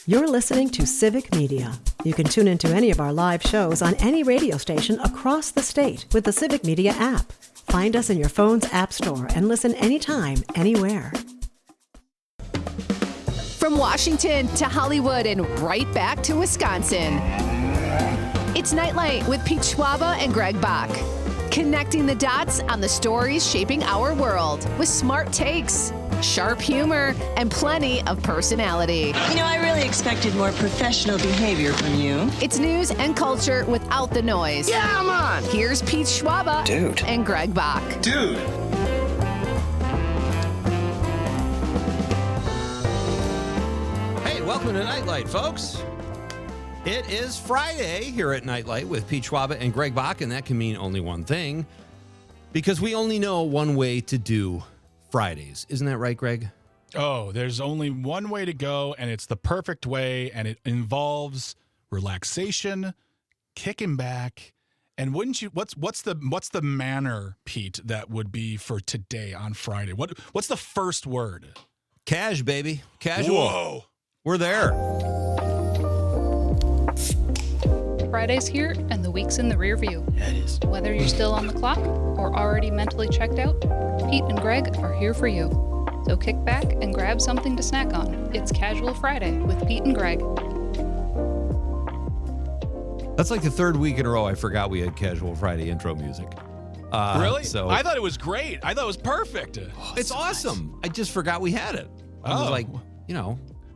You're listening to Civic Media. You can tune into any of our live shows on any radio station across the state with the Civic Media app. Find us in your phone's app store and listen anytime, anywhere. From Washington to Hollywood and right back to Wisconsin. It's Nightlight with Pete Schwaba and Greg Bach. Connecting the dots on the stories shaping our world with smart takes, sharp humor, and plenty of personality. You know, I really expected more professional behavior from you. It's news and culture without the noise. Yeah, I'm on. Here's Pete Schwaba and Greg Bach. Dude. Hey, welcome to Nightlight, folks. It is Friday here at Nightlight with Pete Schwaba and Greg Bach, and that can mean only one thing, because we only know one way to do Fridays. Isn't that right, Greg? Oh, there's only one way to go, and it's the perfect way, and it involves relaxation, kicking back, and wouldn't you? What's the manner, Pete, that would be for today on Friday? What's the first word? Cash, baby. Casual. Whoa. We're there. Friday's here and the week's in the rear view. Yeah, it is. Whether you're still on the clock or already mentally checked out, Pete and Greg are here for you. So kick back and grab something to snack on. It's Casual Friday with Pete and Greg. That's like the third week in a row I forgot we had Casual Friday intro music. Really? So I thought it was great. I thought it was perfect. it's awesome. Nice. I just forgot we had it. I was like,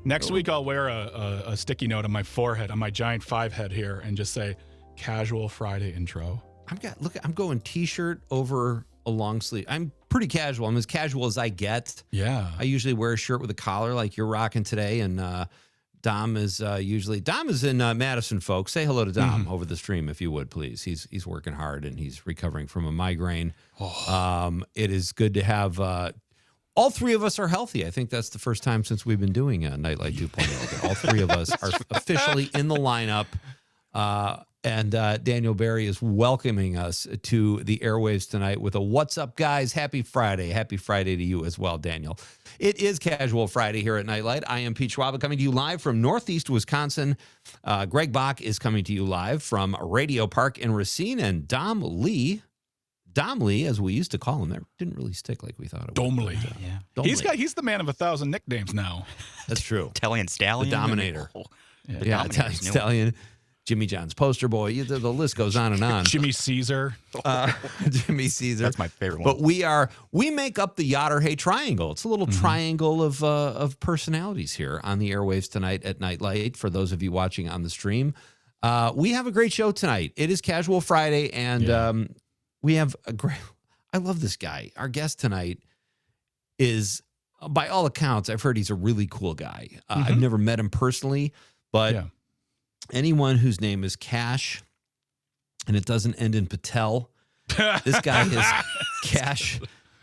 Next week, I'll wear a sticky note on my forehead, on my giant 5 head here, and just say, Casual Friday intro. I'm going T-shirt over a long sleeve. I'm pretty casual. I'm as casual as I get. Yeah. I usually wear a shirt with a collar like you're rocking today, and Dom is in Madison, folks. Say hello to Dom over the stream, if you would, please. He's working hard, and he's recovering from a migraine. It is good to have... all three of us are healthy. I think that's the first time since we've been doing Nightlight 2.0 that all three of us are officially in the lineup. And Daniel Barry is welcoming us to the airwaves tonight with a "What's up, guys? Happy Friday." Happy Friday to you as well, Daniel. It is Casual Friday here at Nightlight. I am Pete Schwaba coming to you live from Northeast Wisconsin. Greg Bach is coming to you live from Radio Park in Racine, and Dom Lee, as we used to call him, that didn't really stick like we thought it would. Dom Lee. Yeah. Dom He's Lee. the man of 1,000 nicknames now. That's true. Italian Stallion. The Dominator. The Yeah, Dominator's Italian new. Stallion, Jimmy John's poster boy. The list goes on and on. Jimmy Caesar. Jimmy Caesar. That's my favorite one. But we make up the Yotterhay Triangle. It's a little triangle of personalities here on the airwaves tonight at Nightlight. For those of you watching on the stream, we have a great show tonight. It is Casual Friday, and we have a great. I love this guy. Our guest tonight is, by all accounts, I've heard he's a really cool guy. I've never met him personally, but anyone whose name is Cash and it doesn't end in Patel, this guy is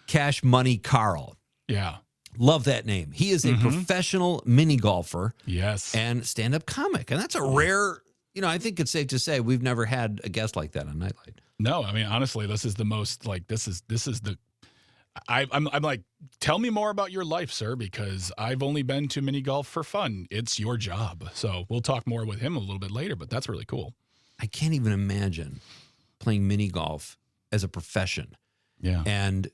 Cash Money Karl. Yeah. Love that name. He is a professional mini golfer. Yes. And stand-up comic. And that's a rare, I think it's safe to say we've never had a guest like that on Nightlight. No, I mean, honestly, this is the most, I'm like, tell me more about your life, sir, because I've only been to mini golf for fun. It's your job. So we'll talk more with him a little bit later, but that's really cool. I can't even imagine playing mini golf as a profession. Yeah. And,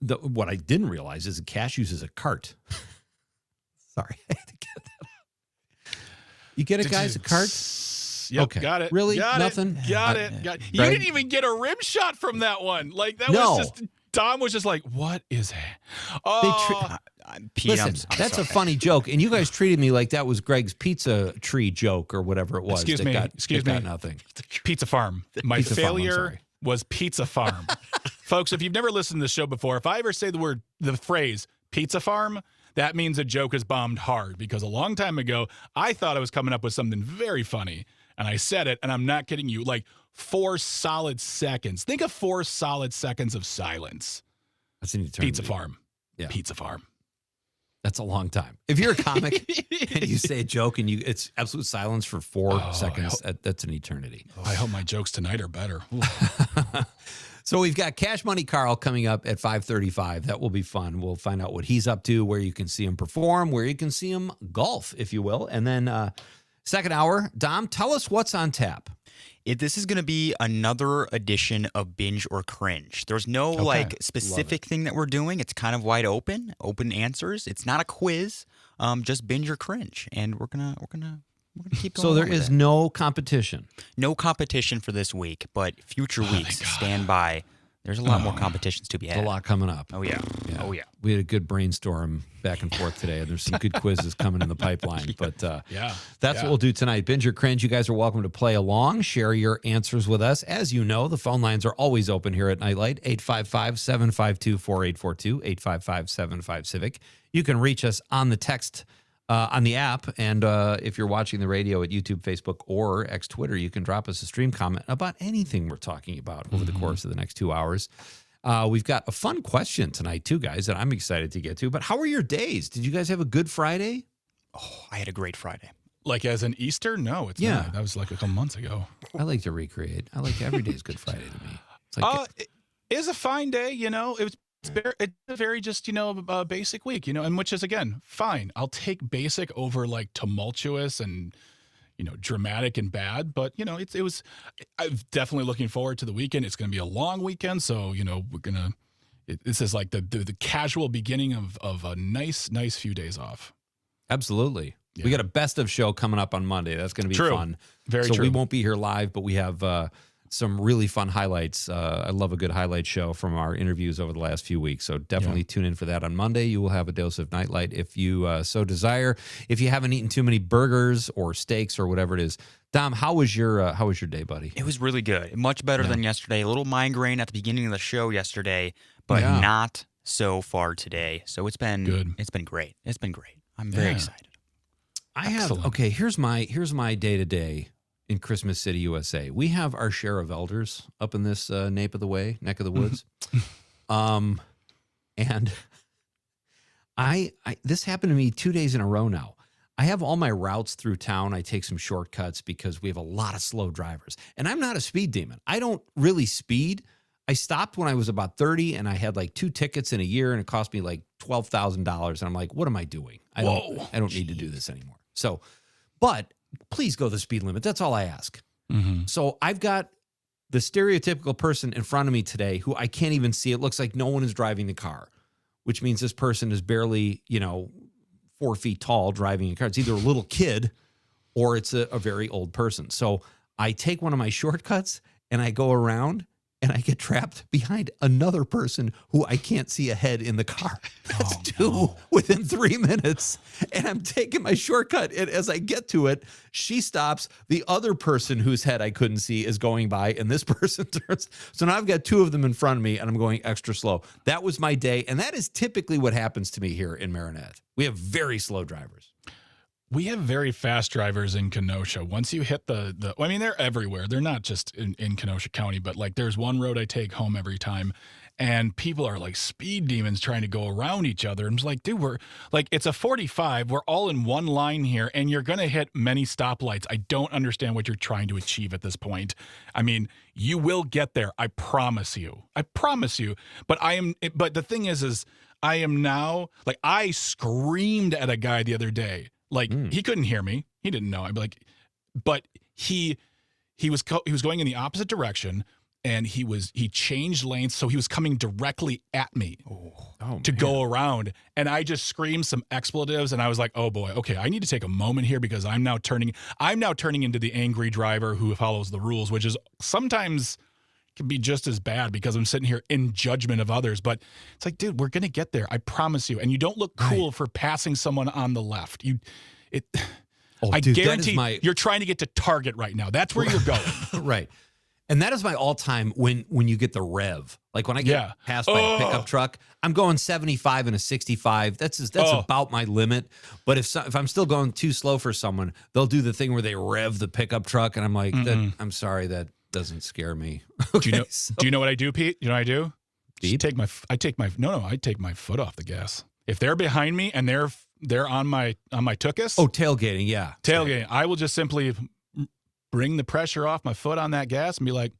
what I didn't realize is that Cash uses a cart. Sorry, I had to get that out. You get it, guys, a cart? Yep, okay. Got it. Really? Got Nothing? It. Got it. You Greg? didn't even get a rim shot from that one. Like, that No. was just, Dom was just like, what is it? Pete, Listen, I'm that's sorry. a funny joke, and you guys treated me like that was Greg's pizza tree joke or whatever it was. Excuse that me. got, Excuse that me. got nothing. Pizza Farm. My Pizza Farm, I'm failure sorry. was Pizza Farm. Folks, if you've never listened to the show before, if I ever say the phrase Pizza Farm, that means a joke is bombed hard, because a long time ago, I thought I was coming up with something very funny, and I said it, and I'm not kidding you, like 4 solid seconds. Think of 4 solid seconds of silence. That's an eternity. Pizza Farm. Yeah. Pizza Farm. That's a long time. If you're a comic and you say a joke and it's absolute silence for 4 seconds, that's an eternity. I hope my jokes tonight are better. So we've got Cash Money Karl coming up at 5:35. That will be fun. We'll find out what he's up to, where you can see him perform, where you can see him golf, if you will. And then second hour, Dom, tell us what's on tap. This is going to be another edition of Binge or Cringe. There's no specific thing that we're doing. It's kind of wide open answers. It's not a quiz. Just Binge or Cringe, and we're gonna keep going. So there is no competition. No competition for this week, but future weeks, stand by. There's a lot more competitions to be had. A lot coming up. Oh yeah. Oh yeah. We had a good brainstorm back and forth today. There's some good quizzes coming in the pipeline. But that's what we'll do tonight. Binge or Cringe, you guys are welcome to play along. Share your answers with us. As you know, the phone lines are always open here at Nightlight. 855-752-4842, 855-75-CIVIC. You can reach us on the text on the app, and if you're watching the radio at YouTube, Facebook, or X Twitter, you can drop us a stream comment about anything we're talking about over the course of the next 2 hours. We've got a fun question tonight, too, guys, that I'm excited to get to. But how were your days? Did you guys have a good Friday? Oh, I had a great Friday. Like as an Easter? No, it's not. That was like a couple months ago. I like to recreate. I like every day's Good Friday to me. It's like it is a fine day, you know. It's a very just, basic week, and which is, again, fine. I'll take basic over like tumultuous and, dramatic and bad. But, I'm definitely looking forward to the weekend. It's going to be a long weekend. So, this is like the casual beginning of a nice few days off. Absolutely. Yeah. We got a best of show coming up on Monday. That's going to be fun. Very true. So we won't be here live, but we have some really fun highlights. I love a good highlight show from our interviews over the last few weeks. So definitely tune in for that on Monday. You will have a dose of Nightlight if you so desire. If you haven't eaten too many burgers or steaks or whatever it is. Dom, how was your day, buddy? It was really good. Much better than yesterday. A little migraine at the beginning of the show yesterday, but not so far today. So it's been good. It's been great. It's been great. I'm very excited. Here's my day-to-day in Christmas City, USA. We have our share of elders up in this neck of the woods. And this happened to me 2 days in a row now. I have all my routes through town. I take some shortcuts because we have a lot of slow drivers. And I'm not a speed demon. I don't really speed. I stopped when I was about 30 and I had like 2 tickets in a year and it cost me like $12,000. And I'm like, what am I doing? I don't need to do this anymore. So, but please go the speed limit. That's all I ask. Mm-hmm. So I've got the stereotypical person in front of me today who I can't even see. It looks like no one is driving the car, which means this person is barely, 4 feet tall driving a car. It's either a little kid or it's a very old person. So I take one of my shortcuts and I go around and I get trapped behind another person who I can't see ahead in the car. That's two within 3 minutes. And I'm taking my shortcut. And as I get to it, she stops. The other person whose head I couldn't see is going by. And this person turns. So now I've got 2 of them in front of me and I'm going extra slow. That was my day. And that is typically what happens to me here in Marinette. We have very slow drivers. We have very fast drivers in Kenosha. Once you hit they're everywhere. They're not just in Kenosha County, but like there's one road I take home every time and people are like speed demons trying to go around each other. I'm just like, dude, we're like, it's a 45. We're all in one line here and you're going to hit many stoplights. I don't understand what you're trying to achieve at this point. I mean, you will get there. I promise you. But the thing is I am now like, I screamed at a guy the other day. Like he couldn't hear me. He didn't know. I'd be like, but he was going in the opposite direction and he changed lanes. So he was coming directly at me to go around. And I just screamed some expletives and I was like, oh boy, okay, I need to take a moment here because I'm now turning into the angry driver who follows the rules, which is sometimes can be just as bad because I'm sitting here in judgment of others. But it's like, dude, we're going to get there. I promise you. And you don't look cool for passing someone on the left. I guarantee you're trying to get to Target right now. That's where you're going. Right. And that is my all-time when you get the rev. Like when I get passed by a pickup truck, I'm going 75 and a 65. That's about my limit. But if I'm still going too slow for someone, they'll do the thing where they rev the pickup truck. And I'm like, I'm sorry, that doesn't scare me. Okay, do you know what I do, Pete? You know what I do? Beep? I take my foot off the gas. If they're behind me and they're on my tuchus. Oh, tailgating, yeah. Tailgating. Sorry. I will just simply bring the pressure off my foot on that gas and be like,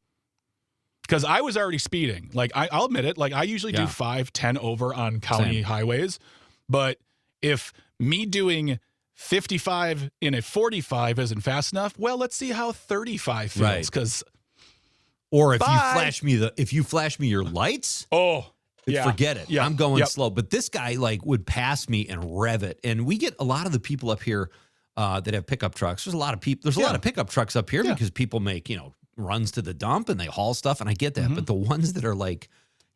because I was already speeding. Like, I'll admit it. Like, I usually do 5, 10 over on county highways. But if me doing 55 in a 45 isn't fast enough, well, let's see how 35 feels. Because or if you flash me your lights, forget it. Yeah. I'm going slow. But this guy would pass me and rev it. And we get a lot of the people up here that have pickup trucks. There's a lot of people. There's a lot of pickup trucks up here because people make runs to the dump and they haul stuff, and I get that. But the ones that are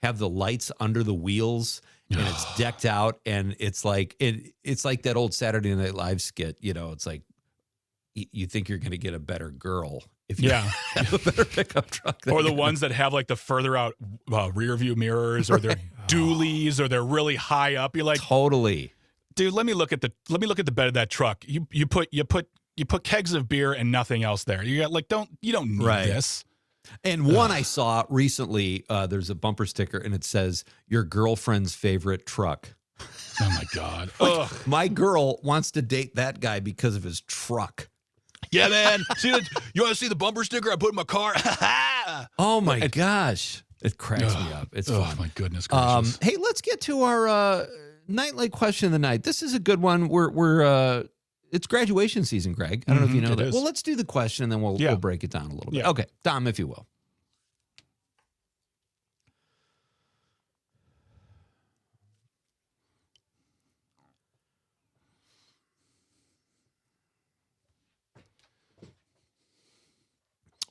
have the lights under the wheels and it's decked out, and it's like it's like that old Saturday Night Live skit. It's like you think you're going to get a better girl if you have a better pickup truck. Or the ones that have the further out rear view mirrors, or they're dualies, or they're really high up. You're like, totally, dude. Let me look at the bed of that truck. You put kegs of beer and nothing else there. You got you don't need this. And one I saw recently, there's a bumper sticker and it says your girlfriend's favorite truck. Oh my God. My girl wants to date that guy because of his truck. Yeah, man. You want to see the bumper sticker I put in my car? Oh my gosh. It cracks me up. It's fun. Oh my goodness gracious. Hey, let's get to our nightlight question of the night. This is a good one. We're it's graduation season, Greg. I don't know if you know that. Is. Well, let's do the question and then we'll break it down a little bit. Yeah. Okay, Dom, if you will.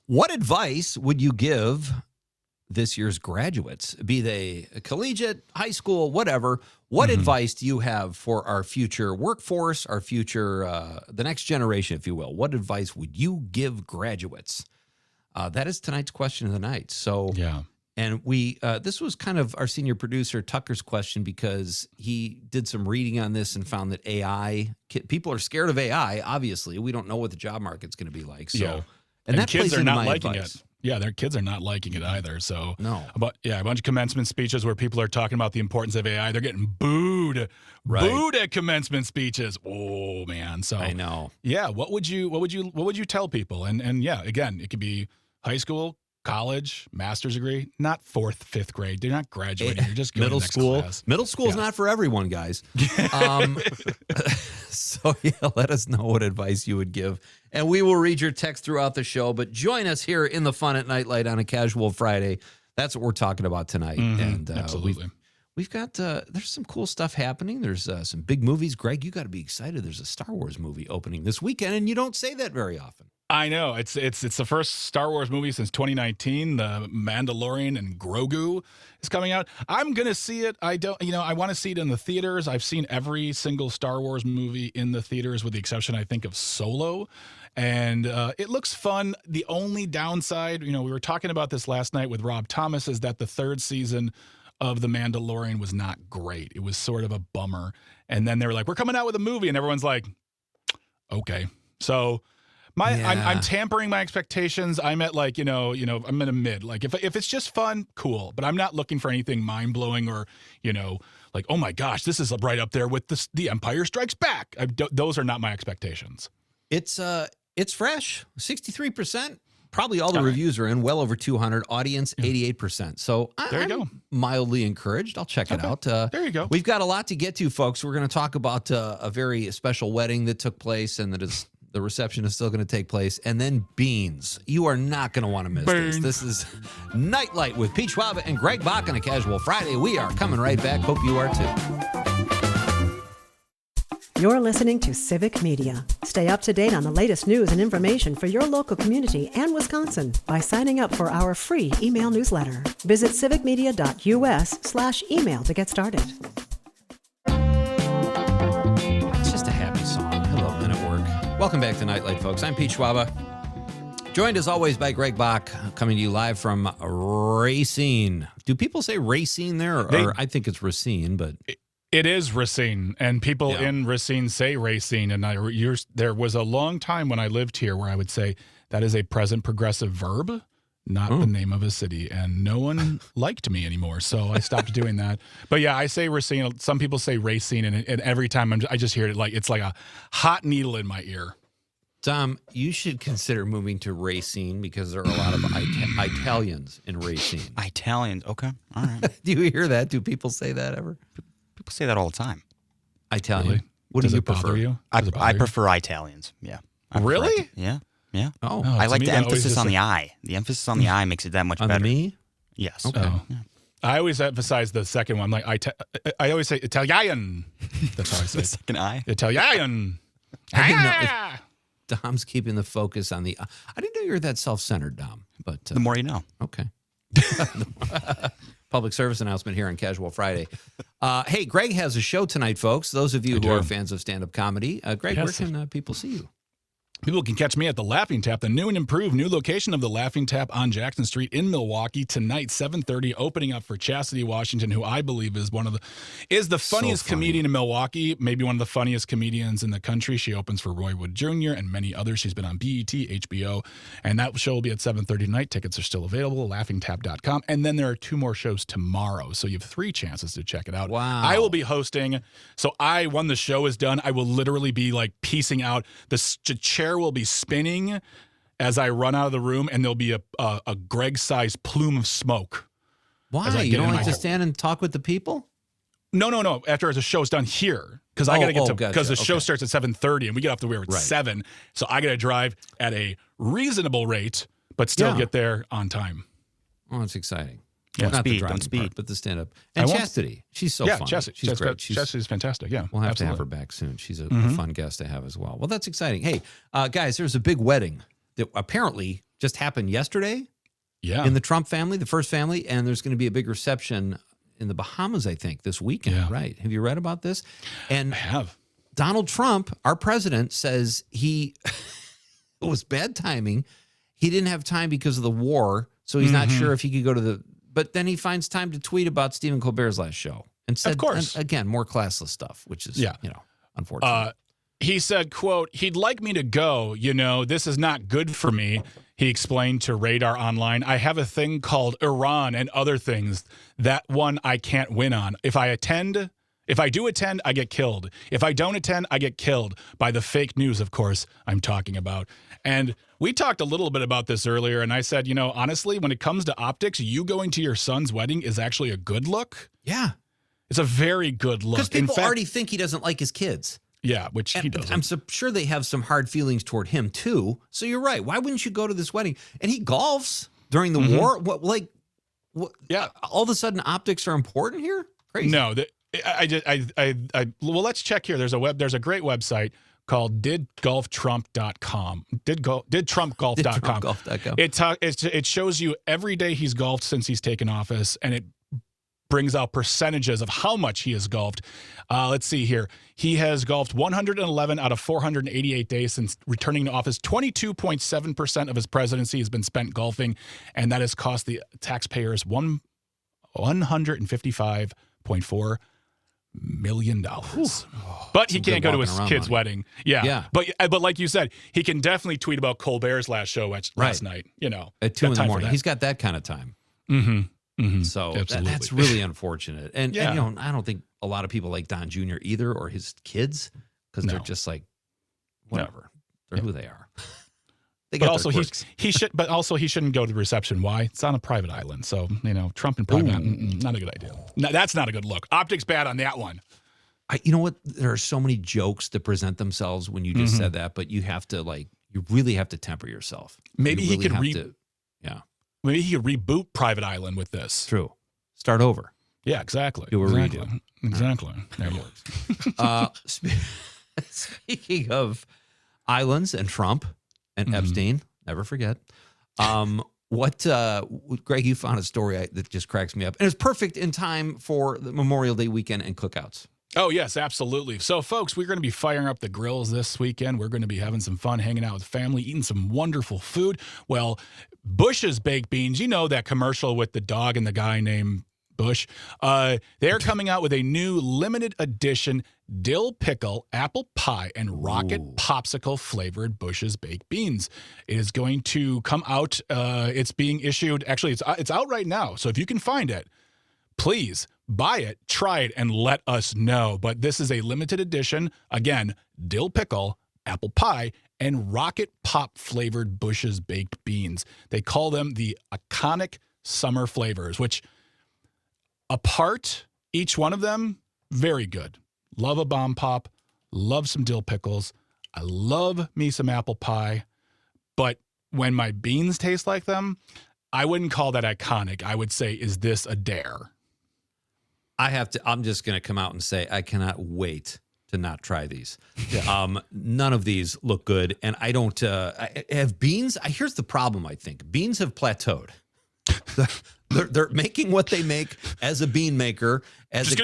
What advice would you give this year's graduates, be they collegiate, high school, whatever? What advice do you have for our future workforce, our future, the next generation, if you will? What advice would you give graduates? That is tonight's question of the night. So, and we, this was kind of our senior producer, Tucker's question, because he did some reading on this and found that people are scared of AI, obviously. We don't know what the job market's going to be like. So, and that kids plays are into not my liking advice. it. Yeah, their kids are not liking it either. So no, a bunch of commencement speeches where people are talking about the importance of AI. They're getting booed at commencement speeches. Oh man, so I know. Yeah, what would you tell people? And yeah, again, it could be high school, college, master's degree, not 4th, 5th grade. They're not graduating. You're just going middle to next school. Class. Middle school is not for everyone, guys. So let us know what advice you would give, and we will read your text throughout the show. But join us here in the Fun at Nightlight on a casual Friday. That's what we're talking about tonight. And absolutely, we've got there's some cool stuff happening. There's some big movies. Greg, you got to be excited. There's a Star Wars movie opening this weekend, and you don't say that very often. I know. It's the first Star Wars movie since 2019. The Mandalorian and Grogu is coming out. I'm going to see it. I want to see it in the theaters. I've seen every single Star Wars movie in the theaters with the exception, I think, of Solo. And it looks fun. The only downside, we were talking about this last night with Rob Thomas, is that the 3rd season of The Mandalorian was not great. It was sort of a bummer. And then they were like, we're coming out with a movie. And everyone's like, okay. So... I'm tampering my expectations. I'm at I'm in a mid. Like if it's just fun, cool. But I'm not looking for anything mind blowing or like, oh my gosh, this is right up there with the Empire Strikes Back. Those are not my expectations. It's fresh, 63%. Probably all the reviews are in, well over 200. Audience 88%. So I'm mildly encouraged. I'll check it out. There you go. We've got a lot to get to, folks. We're going to talk about a very special wedding that took place and that is. The reception is still going to take place. And then beans. You are not going to want to miss this. This is Nightlight with Pete Schwab and Greg Bach on a casual Friday. We are coming right back. Hope you are too. You're listening to Civic Media. Stay up to date on the latest news and information for your local community and Wisconsin by signing up for our free email newsletter. Visit civicmedia.us/email to get started. Welcome back to Nightlight, folks. I'm Pete Schwaba, joined as always by Greg Bach, coming to you live from Racine. Do people say Racine there? Or I think it's Racine, but... It is Racine, and people in Racine say Racine. And there was a long time when I lived here where I would say that is a present progressive verb, not the name of a city. And no one liked me anymore, so I stopped doing that. But yeah, I say Racine. Some people say Racine, and every time I just hear it, it's like a hot needle in my ear. Dom, you should consider moving to Racine because there are a lot of Italians in Racine. Italians. Okay. All right. Do you hear that? Do people say that ever? People say that all the time. Italian. Really? What Does do you it bother prefer? you? I Does it bother you? prefer Italians. Yeah. I prefer Really? Yeah. Yeah. Oh, Oh, I to like me, the that always emphasis just on like- the I. The emphasis on the I makes it that much on better. me? Yes. Okay. Oh. Yeah. I always emphasize the second one. I always say Italian. That's how I say The it. second I. Italian. I didn't know Ah! Dom's keeping the focus on the. I didn't know you were that self-centered, Dom. But The more you know. okay. Public service announcement here on Casual Friday. Hey, Greg has a show tonight, folks. Those of you who do. are fans of stand-up comedy, Greg, Yes. where can people see you? People can catch me at the Laughing Tap, the new and improved new location of the Laughing Tap on Jackson Street in Milwaukee tonight, 7:30, opening up for Chastity Washington, who I believe is the funniest funny. comedian in Milwaukee, maybe one of the funniest comedians in the country. She opens for Roy Wood Jr. and many others. She's been on BET, HBO, and that show will be at 7:30 tonight. Tickets are still available, laughingtap.com. And then there are 2 more shows tomorrow, so you have 3 chances to check it out. Wow. I will be hosting, so when the show is done, I will literally be like piecing out. The chair will be spinning as I run out of the room, and there'll be a Greg-sized plume of smoke. Why? As I You get don't in like my- to stand and talk with the people? No. After the show's done here, because I got to get to gotcha. because the show Okay. starts at 7:30, and we get off the air at Right. 7. So I got to drive at a reasonable rate, but still Yeah. get there on time. Oh, it's exciting. Don't Not the speed, driving don't speed. part, but the stand-up. I And won't- Chastity. She's so yeah, fun. Chastity. She's great. Chastity's fantastic. Yeah, We'll have to have absolutely. her back soon. She's a fun guest to have as well. Well, that's exciting. Hey, guys, there's a big wedding that apparently just happened yesterday Yeah, in the Trump family, the first family, and there's going to be a big reception in the Bahamas, I think, this weekend. Yeah. Right. Have you read about this? And I have. Donald Trump, our president, says it was bad timing. He didn't have time because of the war, so he's not sure if he could go to the. But then he finds time to tweet about Stephen Colbert's last show, and said, Of course. and again, more classless stuff, which is unfortunate. He said, quote, he'd like me to go, this is not good for me. He explained to Radar Online, I have a thing called Iran and other things. That one I can't win on. If I do attend, I get killed. If I don't attend, I get killed by the fake news, of course, I'm talking about. And we talked a little bit about this earlier, and I said, honestly, when it comes to optics, you going to your son's wedding is actually a good look. Yeah. It's a very good look. Because people In fact, already think he doesn't like his kids. yeah, which he And doesn't. I'm sure they have some hard feelings toward him too. So you're right. Why wouldn't you go to this wedding? And he golfs during the war. What? Yeah. All of a sudden, optics are important here. Crazy. No, well, let's check here. There's a great website called didgolftrump.com. Didtrumpgolf.com. Didtrumpgolf.com. It shows you every day he's golfed since he's taken office, and it brings out percentages of how much he has golfed. Let's see here. He has golfed 111 out of 488 days since returning to office. 22.7% of his presidency has been spent golfing, and that has cost the taxpayers $155.4 million. But he can't go to his kid's wedding. Yeah. But like you said, he can definitely tweet about Colbert's last show last night. At 2 in the time for morning. that. He's got that kind of time. So Absolutely. that's really unfortunate. And Yeah. I don't think a lot of people like Don Jr. either or his kids because they're No. just like, whatever. They're who they are. They But got also their he quirks. he shouldn't go to the reception. Why? It's on a private island. So, Trump and private island, not a good idea. No, that's not a good look. Optics bad on that one. You know what? There are so many jokes that present themselves when you just said that, but you have to you really have to temper yourself. Maybe You he really could have to- yeah, Maybe he could reboot Private Island with this. true. Start over. Yeah, exactly. Do a exactly. redo. Exactly. There it works. Speaking of islands and Trump and Epstein, never forget. Greg, you found a story that just cracks me up, and it's perfect in time for the Memorial Day weekend and cookouts. Oh, yes, absolutely. So, folks, we're going to be firing up the grills this weekend. We're going to be having some fun, hanging out with family, eating some wonderful food. Well, Bush's Baked Beans, that commercial with the dog and the guy named Bush, they're coming out with a new limited edition dill pickle, apple pie, and rocket popsicle flavored Bush's Baked Beans. It is going to come out. It's being issued. Actually, it's out right now. So if you can find it, please buy it, try it, and let us know. But this is a limited edition. Again, dill pickle, apple pie, and rocket pop flavored Bush's baked beans. They call them the iconic summer flavors, which apart, each one of them, very good. Love a bomb pop, love some dill pickles. I love me some apple pie, but when my beans taste like them, I wouldn't call that iconic. I would say, is this a dare? I'm just going to come out and say I cannot wait to not try these. None of these look good. And I don't have beans. Here's the problem. I think beans have plateaued. They're making what they make as a bean maker, as a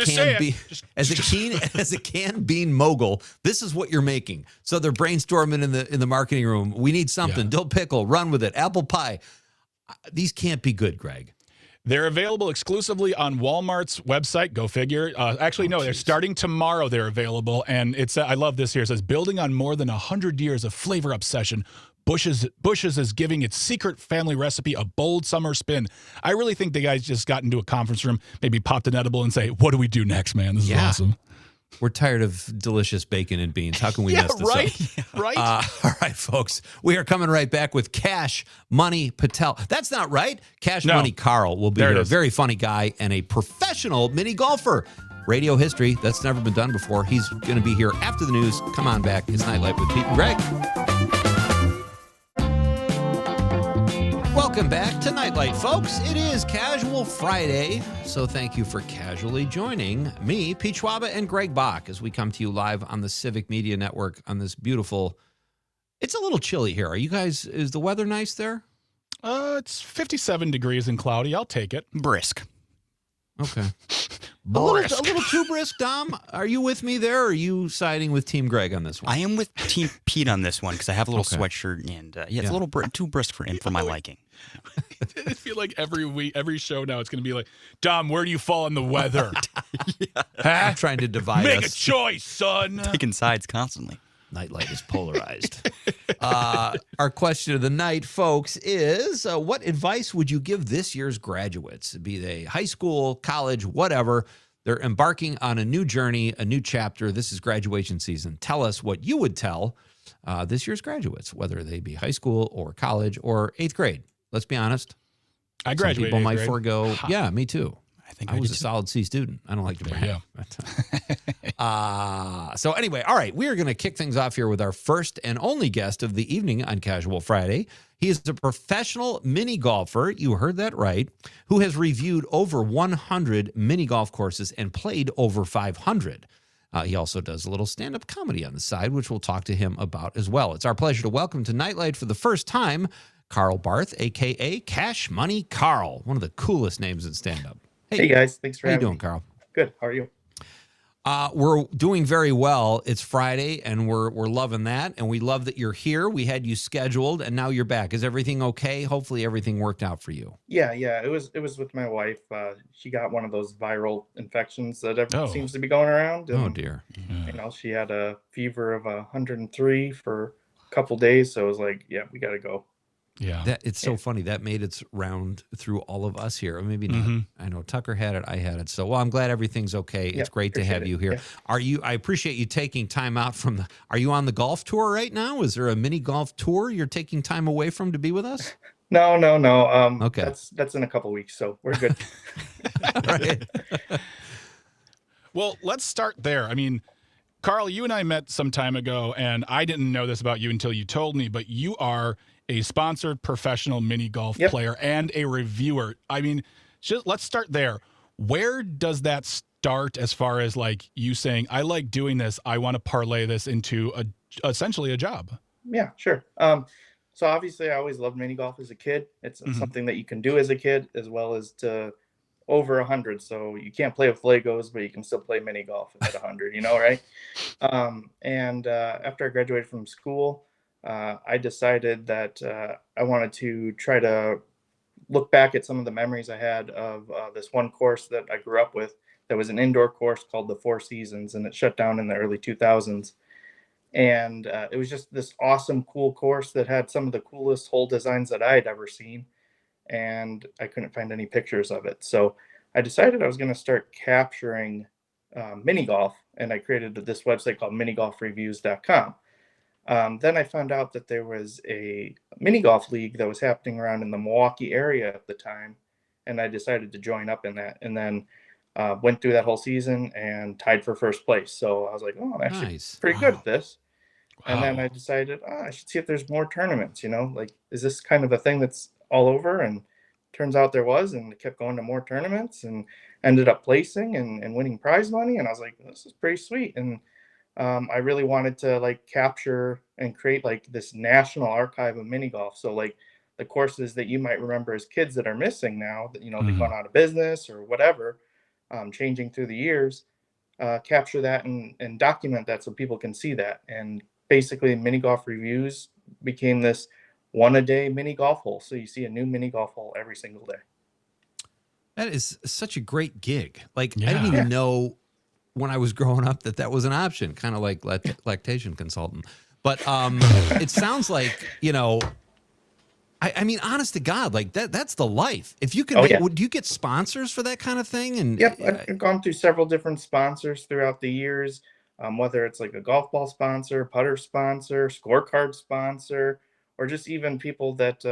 canned bean mogul. This is what you're making. So they're brainstorming in the marketing room. We need something. Dill pickle, run with it. Apple pie. These can't be good, Greg. They're available exclusively on Walmart's website. Go figure. They're starting tomorrow. They're available. And it's I love this here. It says, building on more than 100 years of flavor obsession, Bush's is giving its secret family recipe a bold summer spin. I really think the guys just got into a conference room, maybe popped an edible and say, what do we do next, man? This is awesome. We're tired of delicious bacon and beans. How can we mess this up? Right. All right, folks. We are coming right back with Cash Money Patel. That's not right. Money Karl will be here. A very funny guy and a professional mini golfer. Radio history. That's never been done before. He's going to be here after the news. Come on back. It's Nightlight with Pete and Greg. Welcome back to Nightlight, folks. It is Casual Friday, so thank you for casually joining me, Pete Schwaba, and Greg Bach as we come to you live on the Civic Media Network on this beautiful... It's a little chilly here. Are you guys... Is the weather nice there? It's 57 degrees and cloudy. I'll take it. Brisk. Okay. A little too brisk, Dom. Are you with me there, or are you siding with Team Greg on this one? I am with Team Pete on this one because I have a little sweatshirt, and it's a little too brisk for my liking. I feel like every show now, it's going to be like, Dom, where do you fall on the weather? I'm trying to divide us. Make a choice, son. Taking sides constantly. Nightlight is polarized. Our question of the night, folks, is what advice would you give this year's graduates, be they high school, college, whatever? They're embarking on a new journey, a new chapter. This is graduation season. Tell us what you would tell this year's graduates, whether they be high school or college or 8th grade. Let's be honest. I graduated. Some people might grade. forego. Yeah, me too. I was a did. solid C student. I don't like to brag. So anyway, all right, we are going to kick things off here with our first and only guest of the evening on Casual Friday. He is a professional mini golfer, you heard that right, who has reviewed over 100 mini golf courses and played over 500. He also does a little stand-up comedy on the side, which we'll talk to him about as well. It's our pleasure to welcome to Nightlight for the first time, Karl Barth, a.k.a. Cash Money Karl, one of the coolest names in stand-up. Hey guys, thanks for having me. How you doing, Karl? Good. How are you? We're doing very well. It's Friday, and we're loving that, and we love that you're here. We had you scheduled, and now you're back. Is everything okay? Hopefully, everything worked out for you. Yeah. It was with my wife. She got one of those viral infections that seems to be going around. And, oh dear. She had a fever of 103 for a couple days. So I was like, yeah, we got to go. Yeah. It's so funny. That made its round through all of us here. Or maybe not. Mm-hmm. I know Tucker had it. I had it. So, I'm glad everything's okay. It's great to have you here. Yeah. I appreciate you taking time out from are you on the golf tour right now? Is there a mini golf tour you're taking time away from to be with us? No. Okay. That's in a couple weeks. So we're good. Right. Well, let's start there. I mean, Karl, you and I met some time ago, and I didn't know this about you until you told me, but you are a sponsored professional mini golf player and a reviewer. I mean, let's start there. Where does that start as far as like you saying, I like doing this, I want to parlay this into essentially a job? Yeah, sure. So obviously I always loved mini golf as a kid. It's something that you can do as a kid as well as to over 100. So you can't play with Legos, but you can still play mini golf at 100, right? And after I graduated from school, I decided that I wanted to try to look back at some of the memories I had of this one course that I grew up with that was an indoor course called the Four Seasons, and it shut down in the early 2000s. And it was just this awesome, cool course that had some of the coolest hole designs that I had ever seen. And I couldn't find any pictures of it. So I decided I was going to start capturing mini golf, and I created this website called minigolfreviews.com. Then I found out that there was a mini golf league that was happening around in the Milwaukee area at the time, and I decided to join up in that. And then went through that whole season and tied for first place. So I was like, oh, I'm actually Nice. pretty good at this. And then Wow. I decided, I should see if there's more tournaments, like, is this kind of a thing that's all over? And turns out there was, and kept going to more tournaments and ended up placing and winning prize money. And I was like, this is pretty sweet. And I really wanted to like capture and create like this national archive of mini golf. So like the courses that you might remember as kids that are missing now that, they've Mhm. gone out of business or whatever, changing through the years, capture that and document that so people can see that. And basically, mini golf reviews became this one a day mini golf hole. So you see a new mini golf hole every single day. That is such a great gig. Like, I didn't Yeah. even know when I was growing up that was an option, kind of like lactation consultant. But it sounds like, I mean, honest to God, like that's the life. If you can, Oh, yeah. would you get sponsors for that kind of thing? And Yep, I've gone through several different sponsors throughout the years, whether it's like a golf ball sponsor, putter sponsor, scorecard sponsor, or just even people that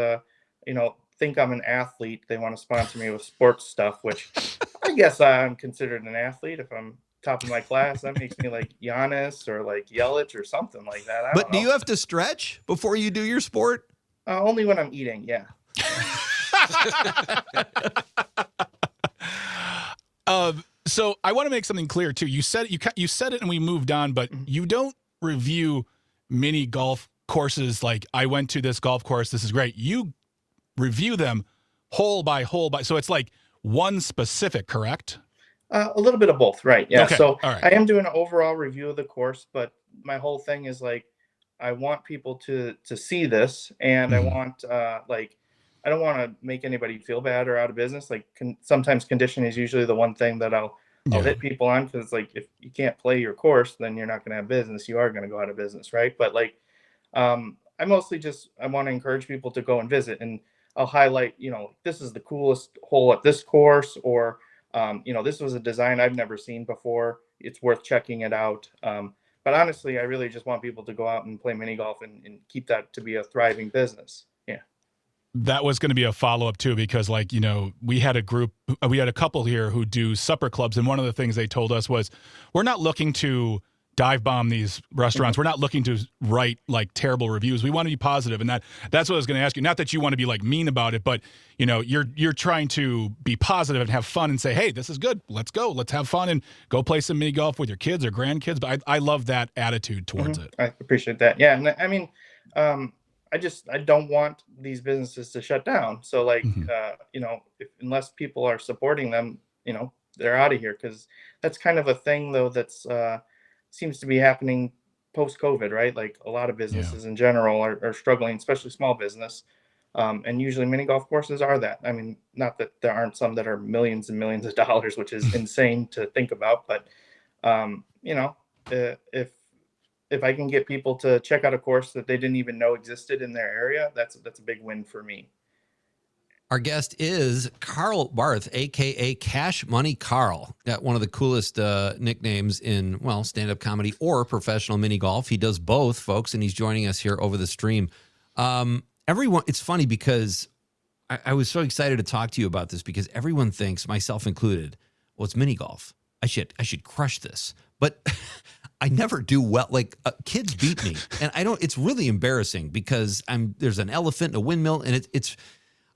think I'm an athlete. They want to sponsor me with sports stuff, which I guess I'm considered an athlete if I'm top of my class. That makes me like Giannis or like Yelich or something like that. I don't but do know. you have to stretch before you do your sport? Only when I'm eating. Yeah. So I want to make something clear too. You said you said it and we moved on, but you don't review mini golf courses like I went to this golf course. This is great. You review them hole by hole by. So it's like one specific, correct? A little bit of both, right? Yeah. Okay, So all right. I am doing an overall review of the course, but my whole thing is like I want people to see this, and I Mhm. want like I don't want to make anybody feel bad or out of business. Like sometimes condition is usually the one thing that I'll Yeah. hit people on because it's like if you can't play your course, then you're not going to have business. You are going to go out of business, right? But like I mostly just I want to encourage people to go and visit, and I'll highlight, this is the coolest hole at this course, or this was a design I've never seen before. It's worth checking it out. But honestly, I really just want people to go out and play mini golf and keep that to be a thriving business. Yeah. That was going to be a follow up too, because we had a couple here who do supper clubs. And one of the things they told us was, we're not looking to dive bomb these restaurants. We're not looking to write like terrible reviews. We want to be positive. And that's what I was going to ask you. Not that you want to be like mean about it, but you're trying to be positive and have fun and say, hey, this is good. Let's go. Let's have fun and go play some mini golf with your kids or grandkids. But I love that attitude towards it. I appreciate that. Yeah. And I mean, I don't want these businesses to shut down. So like, Mhm. unless people are supporting them, they're out of here. Cause that's kind of a thing though, that's, seems to be happening post COVID, right? Like a lot of businesses in general are struggling, especially small business. And usually mini golf courses are that. I mean, not that there aren't some that are millions and millions of dollars, which is insane to think about, but, if I can get people to check out a course that they didn't even know existed in their area, that's a big win for me. Our guest is Karl Barth, a.k.a. Cash Money Karl. Got one of the coolest nicknames in, stand-up comedy or professional mini golf. He does both, folks, and he's joining us here over the stream. Everyone, it's funny because I was so excited to talk to you about this because everyone thinks, myself included, well, it's mini golf. I should crush this. But I never do well. Like kids beat me, and it's really embarrassing because there's an elephant and a windmill, and it's.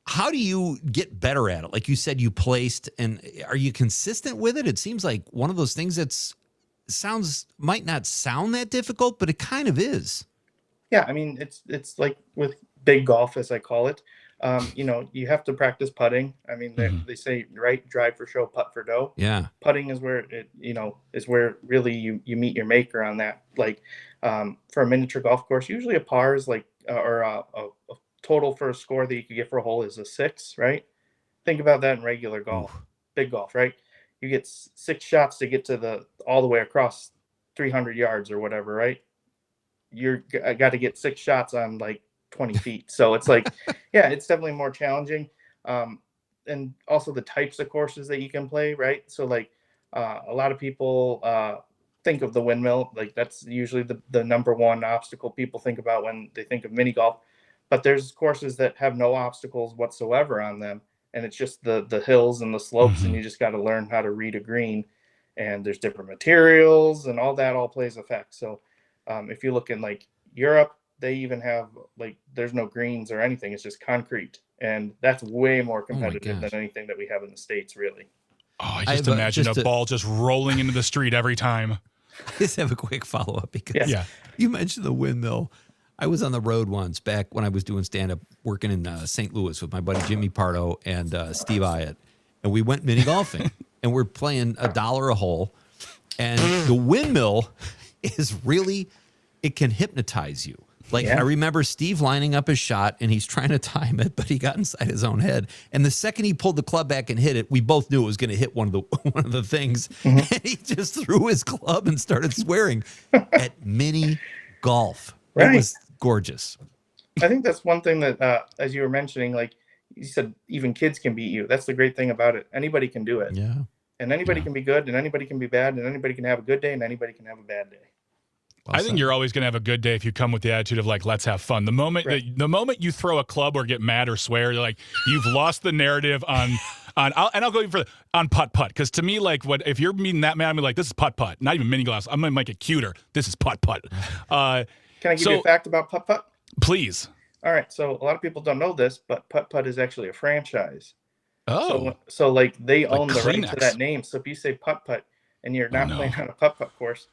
How do you get better at it? Like you said, you placed, and are you consistent with it? It seems like one of those things might not sound that difficult, but it kind of is. Yeah, I mean, it's like with big golf, as I call it. You have to practice putting. I mean, they say, right, drive for show, putt for dough. Yeah. Putting is where is where really you meet your maker on that. Like for a miniature golf course, usually a par is like or a total for a score that you could get for a hole is a 6, right? Think about that in regular golf, big golf, right? You get 6 shots to get to all the way across 300 yards or whatever, right? I got to get 6 shots on like 20 feet. So it's like, yeah, it's definitely more challenging. And also the types of courses that you can play, right? So like a lot of people think of the windmill. Like that's usually the number one obstacle people think about when they think of mini golf. But there's courses that have no obstacles whatsoever on them, and it's just the hills and the slopes, and you just got to learn how to read a green. And there's different materials, and all that all plays effect. So if you look in like Europe, they even have like there's no greens or anything; it's just concrete, and that's way more competitive than anything that we have in the States, really. Oh, I just imagine a ball just rolling into the street every time. I just have a quick follow-up because you mentioned the windmill. I was on the road once back when I was doing stand-up, working in St. Louis with my buddy Jimmy Pardo and Steve Iatt. And we went mini golfing, and we're playing $1 a hole. And the windmill is really, it can hypnotize you. Like, I remember Steve lining up his shot, and he's trying to time it, but he got inside his own head. And the second he pulled the club back and hit it, we both knew it was going to hit one of the things. And he just threw his club and started swearing at mini golf. Right. It was gorgeous. I think that's one thing that, as you were mentioning, like you said, even kids can beat you. That's the great thing about it. Anybody can do it. Yeah. And anybody can be good, and anybody can be bad, and anybody can have a good day, and anybody can have a bad day. I think you're always going to have a good day if you come with the attitude of like, let's have fun. The moment the moment you throw a club or get mad or swear, you're like, you've lost the narrative on I'll go for on putt-putt. Because to me, like, if you're meeting that man, I'm like, this is putt-putt. Not even mini golf. I'm going to make it cuter. This is putt-putt. Can I give you a fact about putt-putt? Please. All right. So a lot of people don't know this, but putt-putt is actually a franchise. Oh. So like they own the right to that name. So if you say putt-putt and you're not playing on a putt-putt course,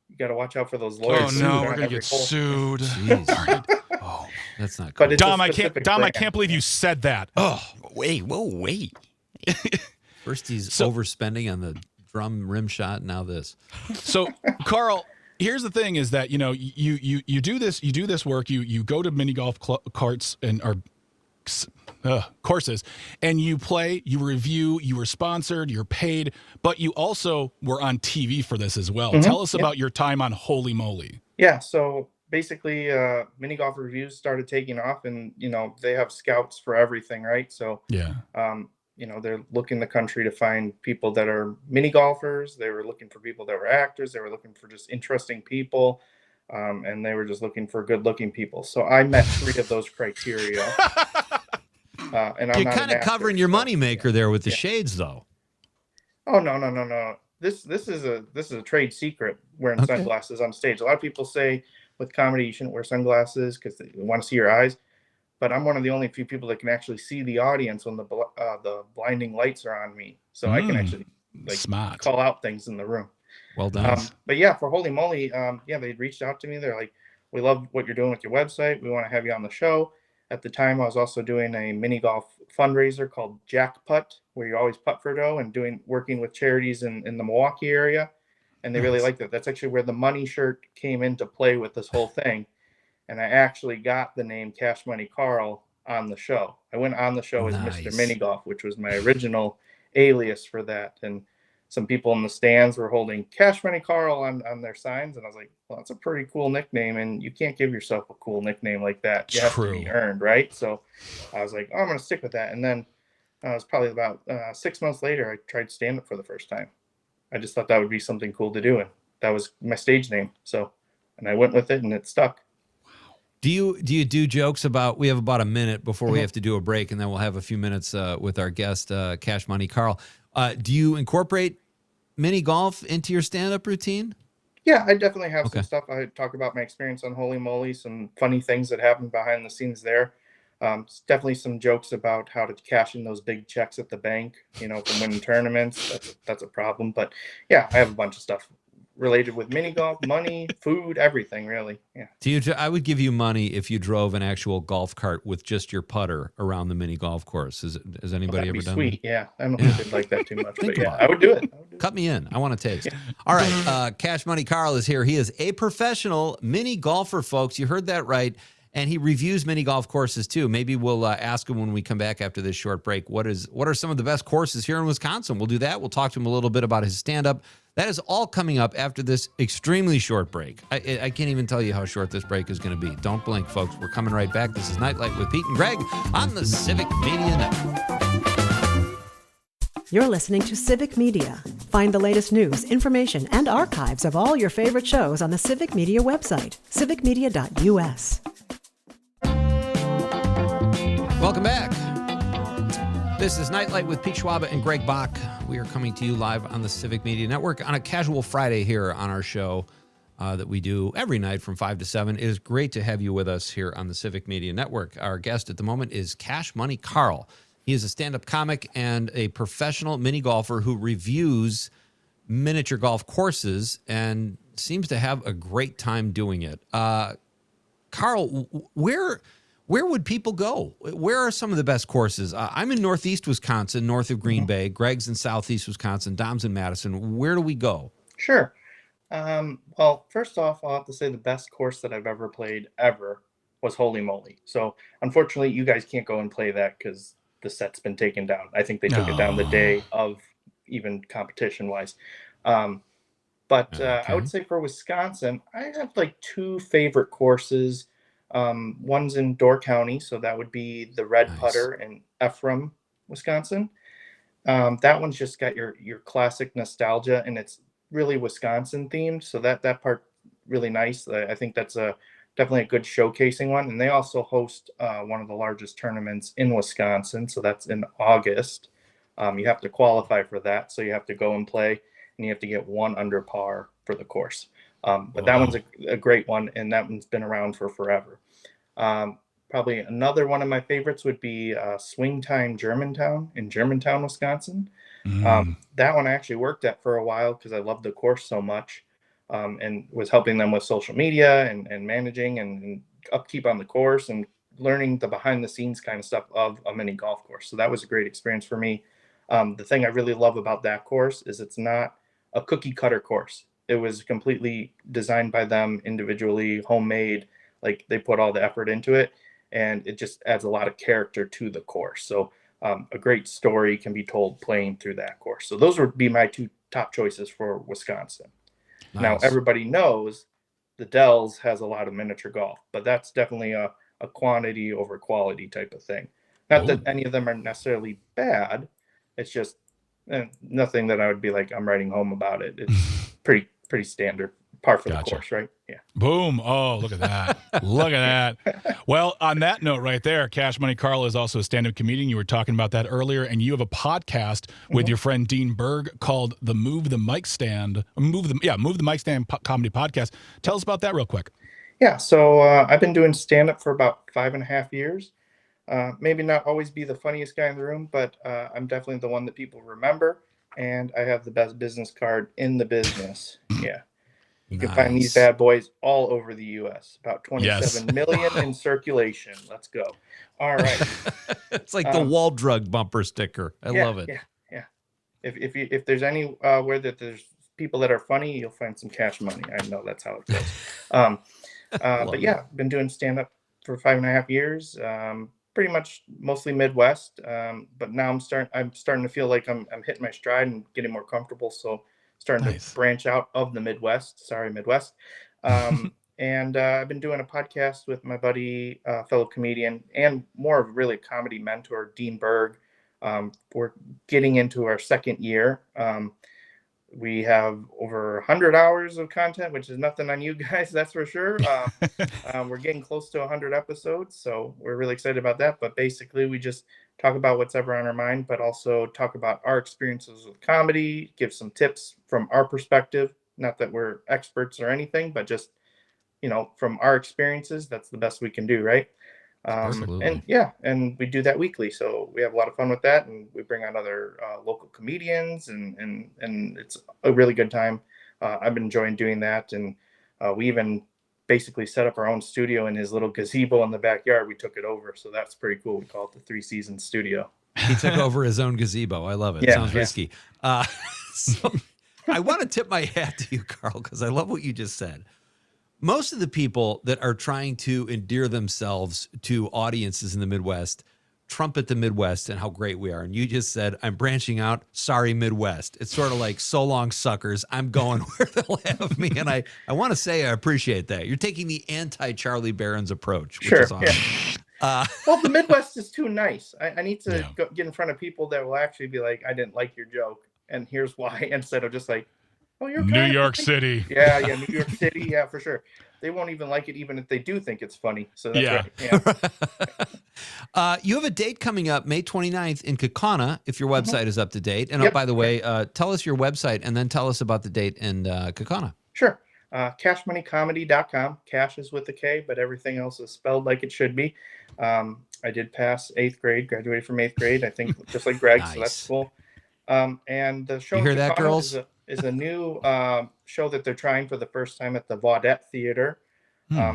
you got to watch out for those lawyers. Oh no, we're gonna get sued. Oh, that's not cool. But Dom, I can't believe you said that. Oh, wait. First he's overspending on the drum rim shot, now this. So, Karl, here's the thing: is that you do this work. You go to mini golf carts and courses, and you play, you review, you were sponsored, you're paid, but you also were on TV for this as well. Tell us about your time on Holy Moly. Yeah, so basically mini golf reviews started taking off, and they have scouts for everything, right? So they're looking the country to find people that are mini golfers. They were looking for people that were actors. They were looking for just interesting people, and they were just looking for good looking people. So I met 3 of those criteria. And I'm You're kind of covering your moneymaker there with the shades, though. Oh no! This is a trade secret. Wearing sunglasses on stage. A lot of people say with comedy you shouldn't wear sunglasses because they want to see your eyes. But I'm one of the only few people that can actually see the audience when the blinding lights are on me, so I can actually call out things in the room. Well done. But yeah, for Holy Moly, they reached out to me. They're like, "We love what you're doing with your website. We want to have you on the show." At the time, I was also doing a mini golf fundraiser called Jack Putt, where you always putt for dough, and working with charities in the Milwaukee area. And they really liked it. That's actually where the money shirt came into play with this whole thing. And I actually got the name Cash Money Karl on the show. I went on the show as Mr. Mini Golf, which was my original alias for that. And some people in the stands were holding Cash Money Karl on their signs. And I was like, well, that's a pretty cool nickname. And you can't give yourself a cool nickname like that. You have to be earned, right? So I was like, I'm going to stick with that. And then it was probably about 6 months later, I tried stand-up for the first time. I just thought that would be something cool to do. And that was my stage name. And I went with it, and it stuck. Do you do jokes about, we have about a minute before we have to do a break, and then we'll have a few minutes with our guest, Cash Money Karl. Do you incorporate mini golf into your stand-up routine? Yeah, I definitely have some stuff. I talk about my experience on Holy Moly, some funny things that happened behind the scenes there. Definitely some jokes about how to cash in those big checks at the bank, from winning tournaments. That's a problem. But yeah, I have a bunch of stuff related with mini golf, money, food, everything, really. Yeah. I would give you money if you drove an actual golf cart with just your putter around the mini golf course. Has anybody ever done sweet. That? Yeah. I don't know if they'd like that too much, but yeah, I would do it. Cut me in. I want to taste. Yeah. All right. Cash Money Karl is here. He is a professional mini golfer, folks. You heard that right. And he reviews mini golf courses too. Maybe we'll ask him when we come back after this short break, what are some of the best courses here in Wisconsin? We'll do that. We'll talk to him a little bit about his stand-up. That is all coming up after this extremely short break. I can't even tell you how short this break is going to be. Don't blink, folks. We're coming right back. This is Nightlight with Pete and Greg on the Civic Media Network. You're listening to Civic Media. Find the latest news, information, and archives of all your favorite shows on the Civic Media website, civicmedia.us. Welcome back. This is Nightlight with Pete Schwaba and Greg Bach. We are coming to you live on the Civic Media Network on a casual Friday here on our show that we do every night from 5 to 7. It is great to have you with us here on the Civic Media Network. Our guest at the moment is Money Karl. He is a stand-up comic and a professional mini golfer who reviews miniature golf courses and seems to have a great time doing it. Karl, where would people go? Where are some of the best courses? I'm in Northeast Wisconsin, north of Green Bay. Greg's in Southeast Wisconsin. Dom's in Madison. Where do we go? Sure. Well, first off, I'll have to say the best course that I've ever played was Holy Moly. So unfortunately, you guys can't go and play that because the set's been taken down. I think they took it down the day of even competition-wise. But I would say for Wisconsin, I have like two favorite courses. One's in Door County, so that would be the Red Putter in Ephraim, Wisconsin. That one's just got your classic nostalgia, and it's really Wisconsin themed, so that part really nice. I think that's definitely a good showcasing one. And they also host one of the largest tournaments in Wisconsin, so that's in August. You have to qualify for that, so you have to go and play, and you have to get 1 under par for the course. But that one's a great one, and that one's been around for forever. Probably another one of my favorites would be Swing Time Germantown in Germantown, Wisconsin. That one I actually worked at for a while because I loved the course so much, and was helping them with social media and managing and upkeep on the course and learning the behind the scenes kind of stuff of a mini golf course. So that was a great experience for me. The thing I really love about that course is it's not a cookie cutter course. It was completely designed by them individually, homemade. Like they put all the effort into it, and it just adds a lot of character to the course. So a great story can be told playing through that course. So those would be my two top choices for Wisconsin. Nice. Now, everybody knows the Dells has a lot of miniature golf, but that's definitely a quantity over quality type of thing. Not that any of them are necessarily bad. It's just nothing that I would be like, I'm writing home about it. It's pretty standard. Par for the course, right? Yeah. Boom. Oh, look at that. Look at that. Well, on that note right there, Money Karl is also a stand-up comedian. You were talking about that earlier, and you have a podcast with your friend Dean Berg called the Move the Mic Stand Comedy Podcast. Tell us about that real quick. Yeah. So I've been doing stand-up for about 5.5 years. Maybe not always be the funniest guy in the room, but I'm definitely the one that people remember, and I have the best business card in the business. Yeah. You can find these bad boys all over the U.S. About 27 million in circulation. Let's go. All right. It's like the wall drug bumper sticker. I love it. Yeah. If there's any where that there's people that are funny, you'll find some cash money. I know that's how it goes. But yeah, been doing stand up for 5.5 years. Pretty much mostly Midwest. But now I'm starting to feel like I'm hitting my stride and getting more comfortable. So starting to branch out of the Midwest. Sorry, Midwest. And I've been doing a podcast with my buddy, fellow comedian, and more of really a comedy mentor, Dean Berg. We're getting into our second year. We have over 100 hours of content, which is nothing on you guys, that's for sure. We're getting close to 100 episodes, so we're really excited about that. But basically, we just talk about what's ever on our mind, but also talk about our experiences with comedy, give some tips from our perspective. Not that we're experts or anything, but just, from our experiences, that's the best we can do, right? And we do that weekly, so we have a lot of fun with that, and we bring on other local comedians, and it's a really good time. I've been enjoying doing that, and we even basically set up our own studio in his little gazebo in the backyard. We took it over, so that's pretty cool. We call it the 3 Seasons Studio. He took over his own gazebo. I love it. Yeah, Sounds risky. So I want to tip my hat to you, Karl, because I love what you just said. Most of the people that are trying to endear themselves to audiences in the Midwest trumpet the Midwest and how great we are. And you just said, I'm branching out. Sorry, Midwest. It's sort of like, so long, suckers. I'm going where they'll have me. And I want to say I appreciate that. You're taking the anti-Charlie Barron's approach, which is awesome. Yeah. Well, the Midwest is too nice. I need to get in front of people that will actually be like, I didn't like your joke. and here's why, instead of just like, oh, you're New York City. Yeah, New York City, yeah, for sure. They won't even like it, even if they do think it's funny. So that's right. Yeah. You have a date coming up May 29th in Kaukauna, if your website is up to date. And Yep. oh, by the way, tell us your website and then tell us about the date in Kaukauna. Sure. CashMoneyComedy.com. Cash is with a K, but everything else is spelled like it should be. I did pass 8th grade, graduated from 8th grade, I think, just like Greg, so that's cool. And the show You hear that, girls? is a new show that they're trying for the first time at the Vaudette Theater.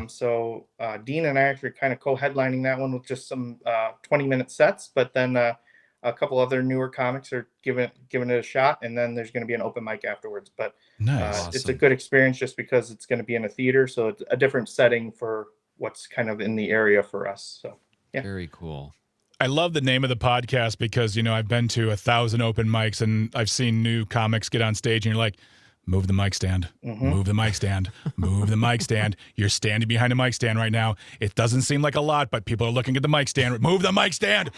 So Dean and I actually kind of co-headlining that one with just some 20-minute sets, but then a couple other newer comics are giving it a shot, and then there's going to be an open mic afterwards. But Nice. it's a good experience just because it's going to be in a theater, so it's a different setting for what's kind of in the area for us. So yeah, Very cool. I love the name of the podcast because, I've been to 1,000 open mics and I've seen new comics get on stage and you're like, move the mic stand, move the mic stand, move the mic stand. You're standing behind a mic stand right now. It doesn't seem like a lot, but people are looking at the mic stand. Move the mic stand.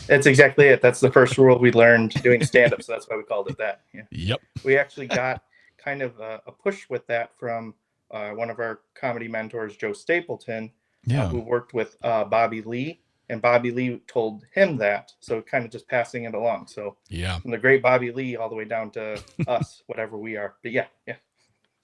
that's exactly it. That's the first rule we learned doing stand-up, so that's why we called it that. Yeah. Yep. We actually got kind of a push with that from one of our comedy mentors, Joe Stapleton, who worked with Bobby Lee. And Bobby Lee told him that, so kind of just passing it along. So from the great Bobby Lee all the way down to us, whatever we are. But yeah.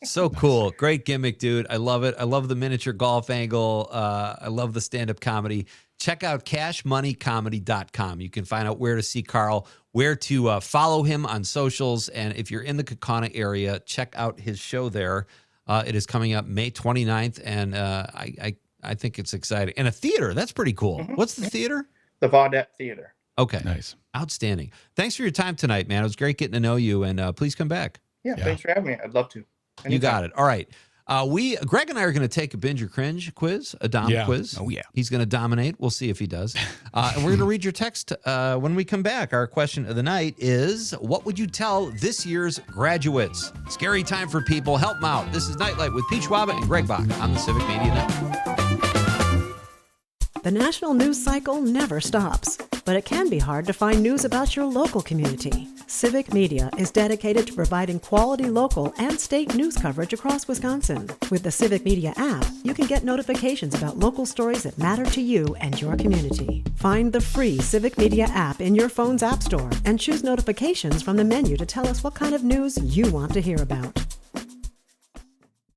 So cool. Great gimmick, dude. I love it. I love the miniature golf angle. I love the stand-up comedy. Check out cashmoneycomedy.com. You can find out where to see Karl, where to follow him on socials. And if you're in the Kaukauna area, check out his show there. It is coming up May 29th, and I think it's exciting. And a theater. That's pretty cool. What's the theater? The Vaudette Theater. Okay. Nice. Outstanding. Thanks for your time tonight, man. It was great getting to know you, and please come back. Yeah, thanks for having me. I'd love to. Anytime. You got it. All right. Greg and I are going to take a binge or cringe quiz, a Dom quiz. Oh, yeah. He's going to dominate. We'll see if he does. And we're going to read your text when we come back. Our question of the night is, what would you tell this year's graduates? Scary time for people. Help them out. This is Nightlight with Pete Schwaba and Greg Bach on the Civic Media Network. The national news cycle never stops, but it can be hard to find news about your local community. Civic Media is dedicated to providing quality local and state news coverage across Wisconsin. With the Civic Media app, you can get notifications about local stories that matter to you and your community. Find the free Civic Media app in your phone's app store and choose notifications from the menu to tell us what kind of news you want to hear about.